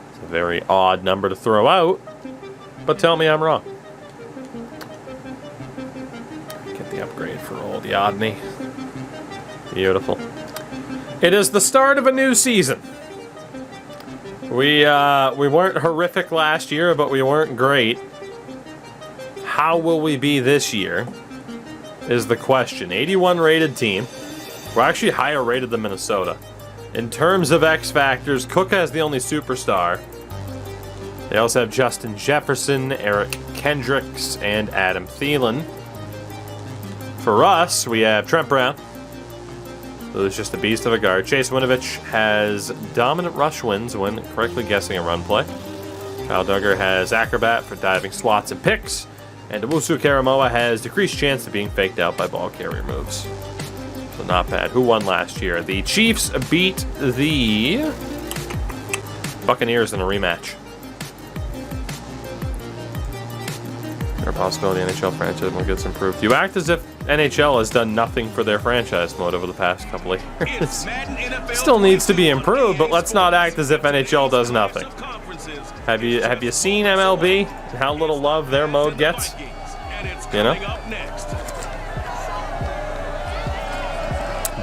It's a very odd number to throw out, but tell me I'm wrong. Get the upgrade for old Yodny. Beautiful. It is the start of a new season. We weren't horrific last year, but we weren't great. How will we be this year is the question. 81 rated team. We're actually higher rated than Minnesota. In terms of X factors, Cook has the only superstar. They also have Justin Jefferson, Eric Kendricks, and Adam Thielen. For us, we have Trent Brown, who's just a beast of a guard. Chase Winovich has dominant rush wins when correctly guessing a run play. Kyle Duggar has acrobat for diving slots and picks. And Owusu Karamoa has decreased chance of being faked out by ball carrier moves. So not bad. Who won last year? The Chiefs beat the Buccaneers in a rematch. Or possibility NHL franchise mode gets improved. You act as if NHL has done nothing for their franchise mode over the past couple of years. Still needs to be improved, but let's not act as if NHL does nothing. Have you seen MLB? How little love their mode gets? You know?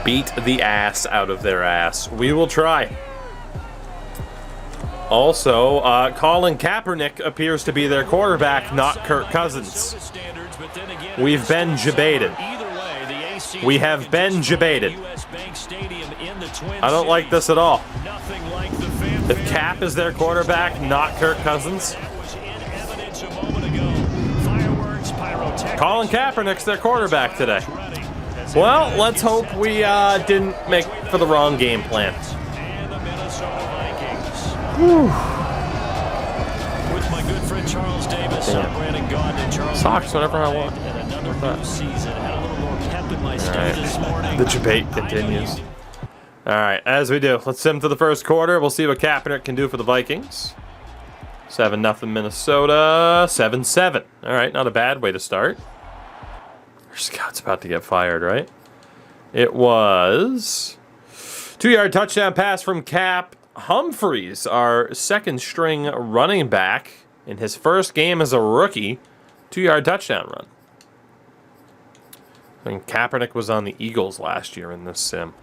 Beat the ass out of their ass. We will try. Also, Colin Kaepernick appears to be their quarterback, not Kirk Cousins. We've been debated. We have been debated. I don't like this at all. If Cap is their quarterback, not Kirk Cousins. Colin Kaepernick's their quarterback today. Well, let's hope we didn't make for the wrong game plan. With my good friend Charles Davis, Brandon Gaudin, and Charles Sox whenever I want. Alright, the debate continues. Alright, as we do, let's sim to the first quarter. We'll see what Kaepernick can do for the Vikings. 7-0 Minnesota. 7-7. Alright, not a bad way to start. Our scout's about to get fired, right? It was 2-yard touchdown pass from Cap. Humphreys, our second string running back, in his first game as a rookie, 2-yard touchdown run. I think Kaepernick was on the Eagles last year in this sim.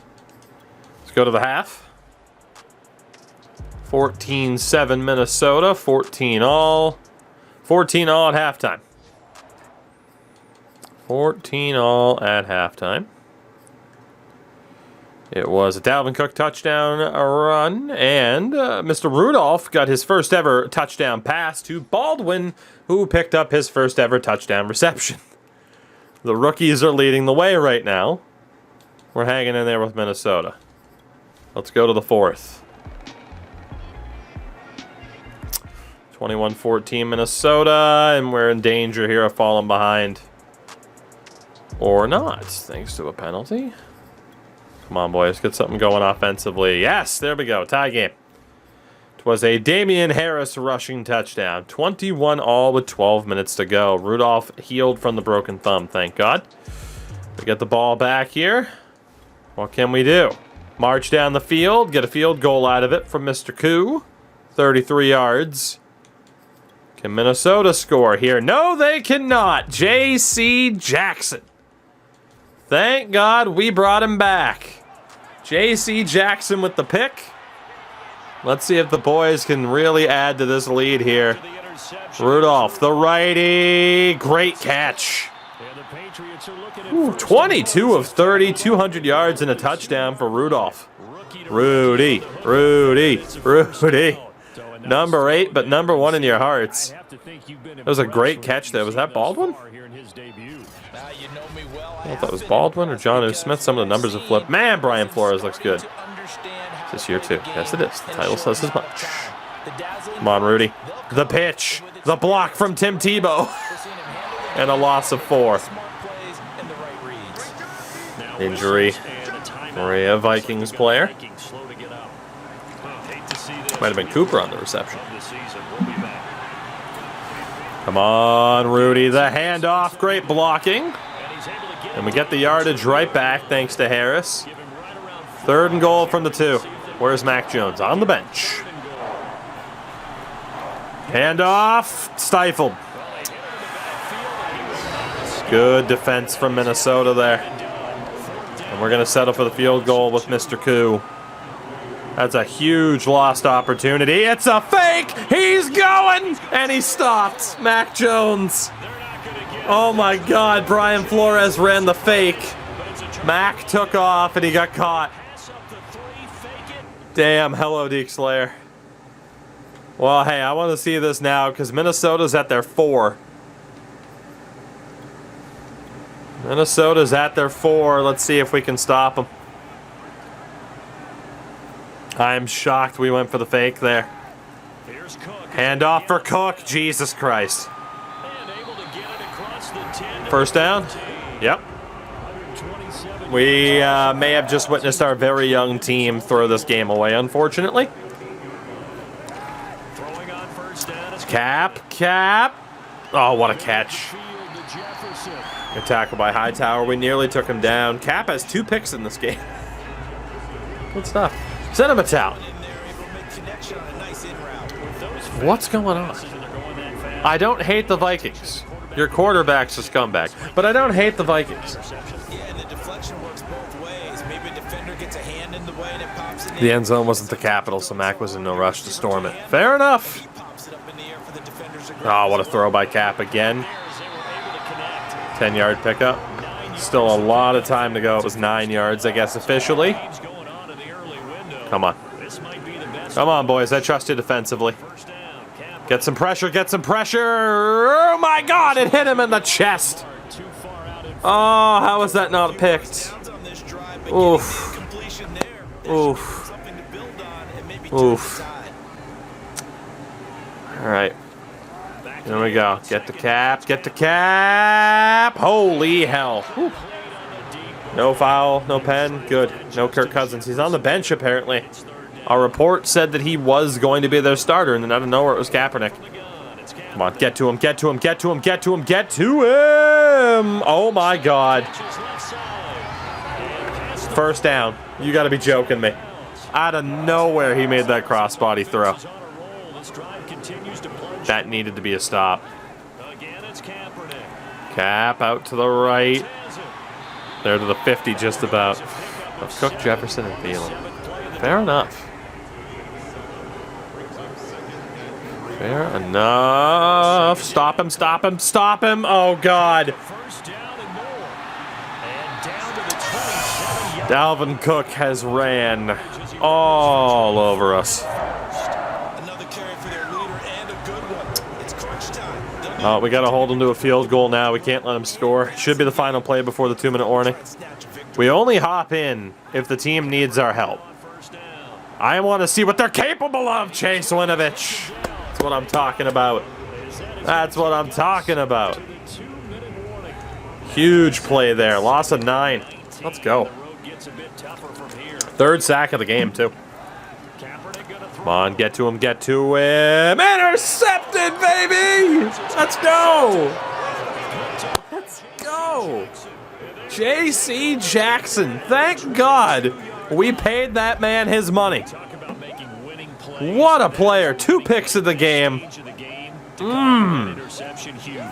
Let's go to the half. 14-7 Minnesota, 14 all. 14 all at halftime. 14 all at halftime. It was a Dalvin Cook touchdown run, and Mr. Rudolph got his first ever touchdown pass to Baldwin, who picked up his first ever touchdown reception. The rookies are leading the way right now. We're hanging in there with Minnesota. Let's go to the fourth. 21-14 Minnesota, and we're in danger here of falling behind. Or not, thanks to a penalty. Come on, boys, get something going offensively. Yes, there we go, tie game. It was a Damian Harris rushing touchdown. 21 all with 12 minutes to go. Rudolph healed from the broken thumb, thank God. We get the ball back here. What can we do? March down the field, get a field goal out of it from Mr. Koo. 33 yards. Can Minnesota score here? No, they cannot. J.C. Jackson. Thank God we brought him back. J.C. Jackson with the pick. Let's see if the boys can really add to this lead here. Rudolph, the righty. Great catch. 22 of 30, 200 yards and a touchdown for Rudolph. Rudy. Number 8, but number 1 in your hearts. That was a great catch there. Was that Baldwin? I don't know if that was Baldwin or John O. Smith. Some of the numbers have flipped. Man, Brian Flores looks good. This year, too. Yes, it is. The title says as much. Come on, Rudy. The pitch. The block from Tim Tebow. And a loss of 4. Injury for a Vikings player. Might have been Cooper on the reception. Come on, Rudy. The handoff. Great blocking. And we get the yardage right back thanks to Harris. 3rd and goal from the 2. Where's Mac Jones? On the bench. Handoff. Stifled. Good defense from Minnesota there. And we're going to settle for the field goal with Mr. Koo. That's a huge lost opportunity. It's a fake. He's going. And he stopped. Mac Jones. Oh my God. Brian Flores ran the fake. Mac took off and he got caught. Damn. Hello, Deke Slayer. Well, hey, I want to see this now because Minnesota's at their 4. Minnesota's at their 4. Let's see if we can stop them. I'm shocked we went for the fake there. Handoff for Cook. Jesus Christ. First down? Yep. We may have just witnessed our very young team throw this game away, unfortunately. Cap. Oh, what a catch. Good tackle by Hightower. We nearly took him down. Cap has 2 picks in this game. Good stuff. Send him a towel. What's going on? I don't hate the Vikings. Your quarterback's a scumbag. But I don't hate the Vikings. The end zone wasn't the capital, so Mac was in no rush to storm it. Fair enough. Oh, what a throw by Cap again. 10-yard pickup. Still a lot of time to go. It was 9 yards, I guess, officially. Come on. Come on, boys. I trust you defensively. Get some pressure. Get some pressure. Oh, my God. It hit him in the chest. Oh, how was that not picked? Oof. Oof. Oof. All right. There we go. Get the cap. Get the cap. Holy hell. Whew. No foul. No pen. Good. No Kirk Cousins. He's on the bench, apparently. Our report said that he was going to be their starter, and then out of nowhere it was Kaepernick. Come on. Get to him. Get to him. Get to him. Get to him. Get to him. Oh, my God. First down. You got to be joking me. Out of nowhere, he made that crossbody throw. That needed to be a stop. Cap out to the right. There to the 50 just about. Of Cook, Jefferson, and Thielen. Fair enough. Fair enough. Stop him, stop him, stop him. Oh, God. Dalvin Cook has ran all over us. Oh, we got to hold him to a field goal now. We can't let him score. Should be the final play before the 2-minute warning. We only hop in if the team needs our help. I want to see what they're capable of, Chase Winovich. That's what I'm talking about. That's what I'm talking about. Huge play there. Loss of 9. Let's go. 3rd sack of the game, too. Come on, get to him, get to him. Intercepted, baby! Let's go! Let's go! J.C. Jackson, thank God we paid that man his money. What a player. 2 picks of the game.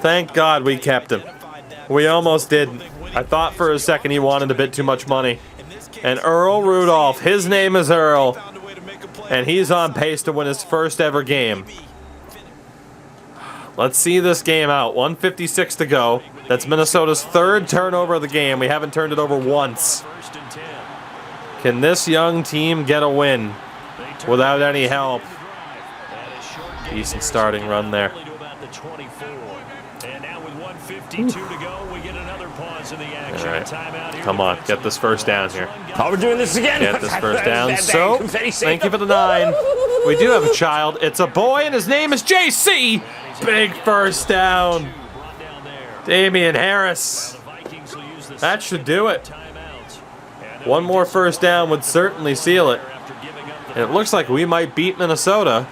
Thank God we kept him. We almost didn't. I thought for a second he wanted a bit too much money. And Earl Rudolph, his name is Earl. And he's on pace to win his first ever game. Let's see this game out. 1:56 to go. That's Minnesota's 3rd turnover of the game. We haven't turned it over once. Can this young team get a win without any help? Decent starting run there. All right. Come on, get this first down here. Oh, we're doing this again. Get this first down. So, thank you for the 9. We do have a child. It's a boy, and his name is JC. Big first down. Damian Harris. That should do it. One more first down would certainly seal it. And it looks like we might beat Minnesota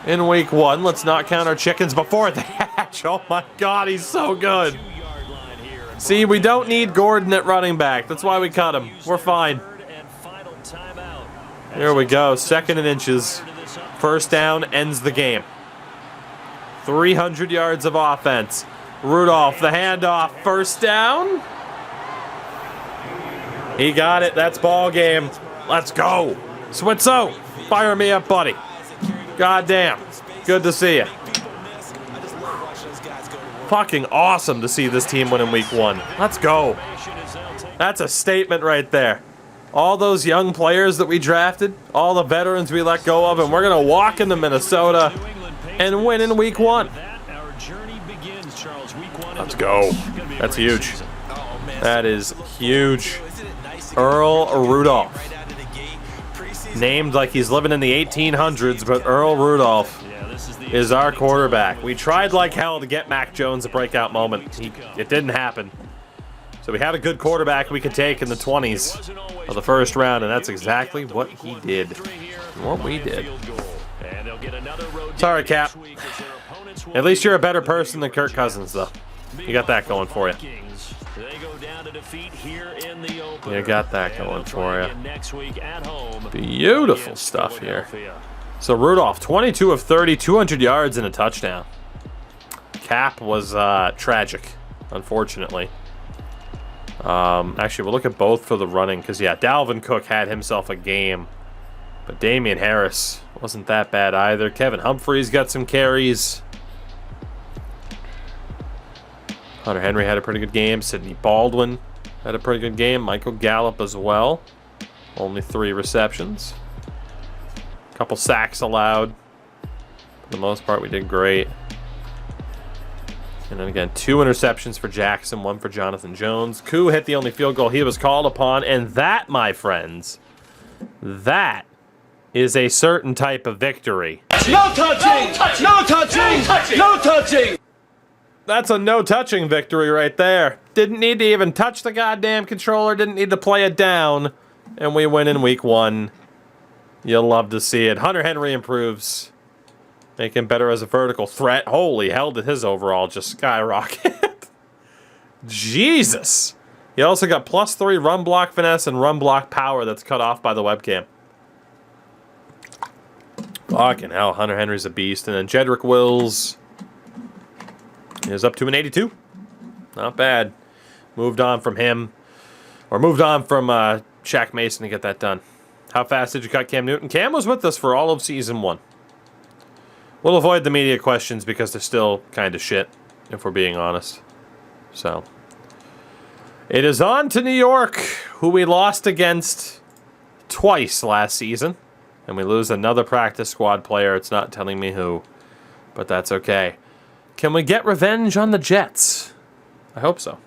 in week 1. Let's not count our chickens before the hatch. Oh my God, he's so good. See, we don't need Gordon at running back. That's why we cut him. We're fine. Here we go. 2nd and inches. First down ends the game. 300 yards of offense. Rudolph, the handoff. First down. He got it. That's ball game. Let's go. Switzo, fire me up, buddy. Goddamn. Good to see you. Fucking awesome to see this team win in week 1. Let's go. That's a statement right there. All those young players that we drafted, all the veterans we let go of, and we're going to walk into Minnesota and win in week 1. Let's go. That's huge. That is huge. Earl Rudolph. Named like he's living in the 1800s, but Earl Rudolph is our quarterback. We tried like hell to get Mac Jones a breakout moment. It didn't happen. So we had a good quarterback we could take in the 20s of the first round, and that's exactly what he did. What we did. Sorry, Cap. At least you're a better person than Kirk Cousins, though. You got that going for you. You got that going for you. Beautiful stuff here. So Rudolph, 22 of 30, 200 yards and a touchdown. Cap was tragic, unfortunately. Actually, we'll look at both for the running, because, yeah, Dalvin Cook had himself a game. But Damian Harris wasn't that bad either. Kevin Humphreys got some carries. Hunter Henry had a pretty good game. Sidney Baldwin had a pretty good game. Michael Gallup as well. Only 3 receptions. A couple sacks allowed. For the most part, we did great. And then again, 2 interceptions for Jackson, 1 for Jonathan Jones. Koo hit the only field goal he was called upon. And that, my friends, that is a certain type of victory. No touching! No touching! No touching! That's a no-touching victory right there. Didn't need to even touch the goddamn controller. Didn't need to play it down. And we win in week 1. You'll love to see it. Hunter Henry improves. Make him better as a vertical threat. Holy hell, did his overall just skyrocket. Jesus. He also got +3 run block finesse and run block power that's cut off by the webcam. Fucking hell, Hunter Henry's a beast. And then Jedrick Wills is up to an 82. Not bad. Moved on from him. Or moved on from Shaq Mason to get that done. How fast did you cut Cam Newton? Cam was with us for all of season 1. We'll avoid the media questions because they're still kind of shit, if we're being honest. So, it is on to New York, who we lost against twice last season. And we lose another practice squad player. It's not telling me who, but that's okay. Can we get revenge on the Jets? I hope so.